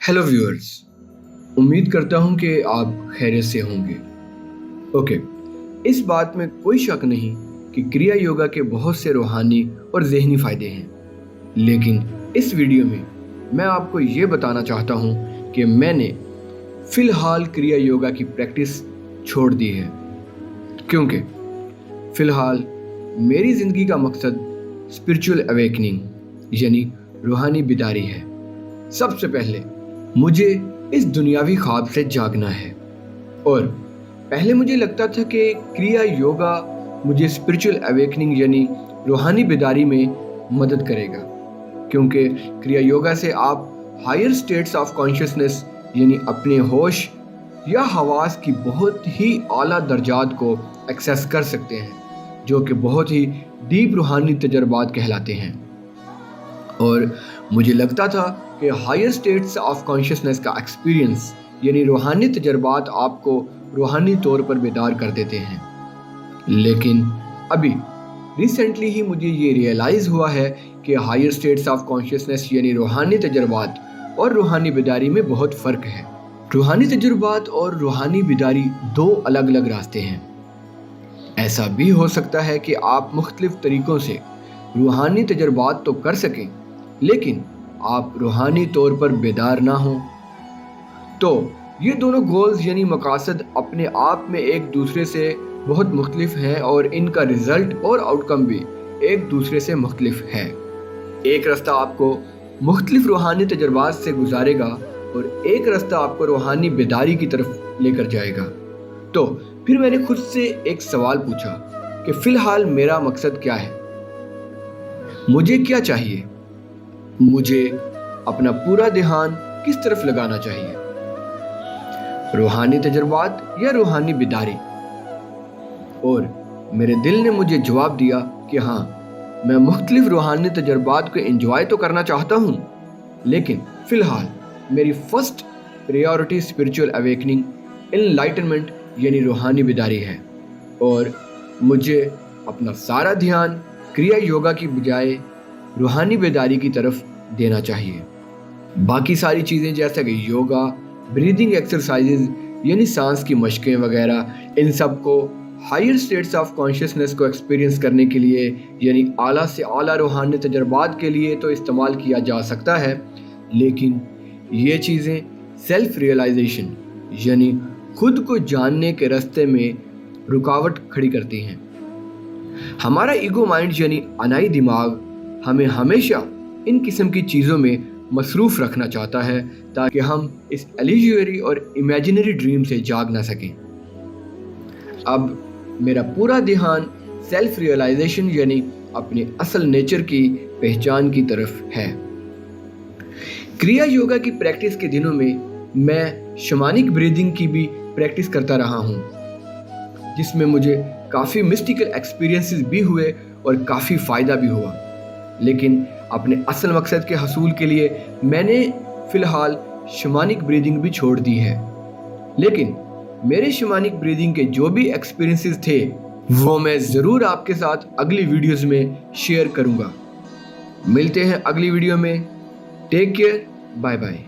Hello viewers, उम्मीद करता हूँ कि आप खैरियत से होंगे। ओके, इस बात में कोई शक नहीं कि क्रिया योगा के बहुत से रूहानी और ज़हनी फ़ायदे हैं। लेकिन इस वीडियो में मैं आपको ये बताना चाहता हूँ कि मैंने फ़िलहाल क्रिया योगा की प्रैक्टिस छोड़ दी है, क्योंकि फ़िलहाल मेरी ज़िंदगी का मकसद स्पिरिचुअल अवेकनिंग यानी रूहानी बिदारी है। सबसे पहले मुझे इस दुनियावी ख्वाब से जागना है, और पहले मुझे लगता था कि क्रिया योगा मुझे स्पिरिचुअल अवेकनिंग यानी रूहानी बिदारी में मदद करेगा, क्योंकि क्रिया योगा से आप हायर स्टेट्स ऑफ कॉन्शियसनेस यानी अपने होश या हवास की बहुत ही आला दर्जात को एक्सेस कर सकते हैं, जो कि बहुत ही डीप रूहानी तजर्बात कहलाते हैं। और मुझे लगता था कि हायर स्टेट्स ऑफ कॉन्शियसनेस का एक्सपीरियंस यानी रूहानी तजर्बात आपको रूहानी तौर पर बेदार कर देते हैं। लेकिन अभी रिसेंटली ही मुझे ये रियलाइज़ हुआ है कि हायर स्टेट्स ऑफ कॉन्शियसनेस यानी रूहानी तजर्बात और रूहानी बेदारी में बहुत फ़र्क है। रूहानी तजर्बात और रूहानी बेदारी दो अलग अलग रास्ते हैं। ऐसा भी हो सकता है कि आप मुख्तलिफ तरीक़ों से रूहानी तजर्बात तो कर सकें, लेकिन आप रूहानी तौर पर बेदार ना हों। तो ये दोनों गोल्स यानी मकासद अपने आप में एक दूसरे से बहुत मुख्तलिफ हैं, और इनका रिज़ल्ट और आउटकम भी एक दूसरे से मुख्तलिफ है। एक रास्ता आपको मुख्तलिफ रूहानी तजर्बात से गुजारेगा और एक रास्ता आपको रूहानी बेदारी की तरफ लेकर जाएगा। तो फिर मैंने खुद से एक सवाल पूछा कि फ़िलहाल मेरा मकसद क्या है, मुझे क्या चाहिए, मुझे अपना पूरा ध्यान किस तरफ लगाना चाहिए, रूहानी तजर्बात या रूहानी बिदारी। और मेरे दिल ने मुझे जवाब दिया कि हाँ, मैं मुख्तलिफ रूहानी तजर्बात को एंजॉय तो करना चाहता हूँ, लेकिन फ़िलहाल मेरी first priority spiritual awakening enlightenment यानी रूहानी बिदारी है, और मुझे अपना सारा ध्यान क्रिया योगा की बजाय रूहानी बेदारी की तरफ देना चाहिए। बाकी सारी चीज़ें जैसे कि योगा, ब्रीदिंग एक्सरसाइजेज यानी सांस की मशकें वगैरह, इन सब को हायर स्टेट्स ऑफ कॉन्शियसनेस को एक्सपीरियंस करने के लिए यानी आला से आला रूहानी तजर्बात के लिए तो इस्तेमाल किया जा सकता है, लेकिन ये चीज़ें सेल्फ रियलाइजेशन यानी खुद को जानने के रास्ते में रुकावट खड़ी करती हैं। हमारा ईगो माइंड यानी अनाई दिमाग हमें हमेशा इन किस्म की चीज़ों में मसरूफ़ रखना चाहता है, ताकि हम इस एलिजियरी और इमेजिनरी ड्रीम से जाग ना सकें। अब मेरा पूरा ध्यान सेल्फ रियलाइजेशन यानी अपने असल नेचर की पहचान की तरफ है। क्रिया योगा की प्रैक्टिस के दिनों में मैं शमानिक ब्रीदिंग की भी प्रैक्टिस करता रहा हूँ, जिसमें मुझे काफ़ी मिस्टिकल एक्सपीरियंसेस भी हुए और काफ़ी फ़ायदा भी हुआ। लेकिन अपने असल मकसद के हसूल के लिए मैंने फ़िलहाल शमानिक ब्रीदिंग भी छोड़ दी है। लेकिन मेरे शमानिक ब्रीदिंग के जो भी एक्सपीरियंसेस थे वो मैं ज़रूर आपके साथ अगली वीडियोज़ में शेयर करूँगा। मिलते हैं अगली वीडियो में। Take care, bye bye.